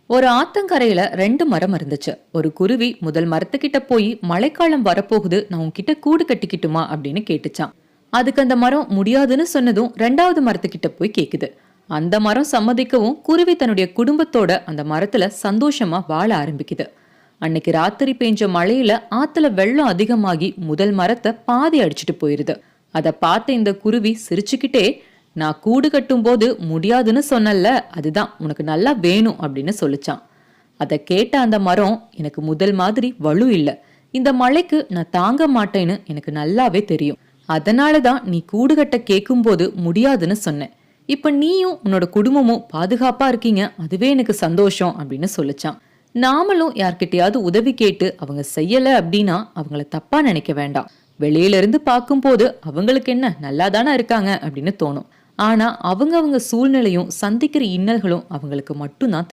ஒரு ஆத்தங்கரையில 2 மரம் இருந்துச்சு. ஒரு குருவி முதல் மரத்துக்கிட்ட போய் மழைக்காலம் வரப்போகுது, நான் உன்கிட்ட கூடு கட்டிக்கிட்டுமா அப்படின்னு கேட்டுச்சான். அதுக்கு அந்த மரம் முடியாதுன்னு சொன்னதும் 2வது மரத்துக்கிட்ட போய் கேக்குது. அந்த மரம் சம்மதிக்கவும் குருவி தன்னுடைய குடும்பத்தோட அந்த மரத்துல சந்தோஷமா வாழ ஆரம்பிக்குது. அன்னைக்கு ராத்திரி பெஞ்ச மழையில ஆத்துல வெள்ளம் அதிகமாகி முதல் மரத்தை பாதி அடிச்சிட்டு போயிருது. அத பார்த்த இந்த குருவி சிரிச்சுக்கிட்டே, நான் கூடு கட்டும் போது முடியாதுன்னு சொன்னல, அதுதான் உனக்கு நல்லா வேணும் அப்படின்னு சொல்லிச்சான். அத கேட்ட அந்த மரம், எனக்கு முதல் மாதிரி வலு இல்ல, இந்த மழைக்கு நான் தாங்க மாட்டேன்னு எனக்கு நல்லாவே தெரியும். அதனாலதான் நீ கூடு கட்ட கேட்கும் போது முடியாதுன்னு சொன்னேன். இப்ப நீயும் உன்னோட குடும்பமும் பாதுகாப்பா இருக்கீங்க, அதுவே எனக்கு சந்தோஷம் அப்படின்னு சொல்லிச்சான். நாமளும் யார்கிட்டயாவது உதவி கேட்டு அவங்க செய்யல அப்படின்னா அவங்கள தப்பா நினைக்க வேண்டாம். வெளியில இருந்து பார்க்கும்போது அவங்களுக்கு என்ன நல்லாதானே இருக்காங்க அப்படின்னு தோணும். ஆனா அவங்க சூழ்நிலையும் சந்திக்கிற இன்னல்களும் அவங்களுக்கு மட்டும்தான்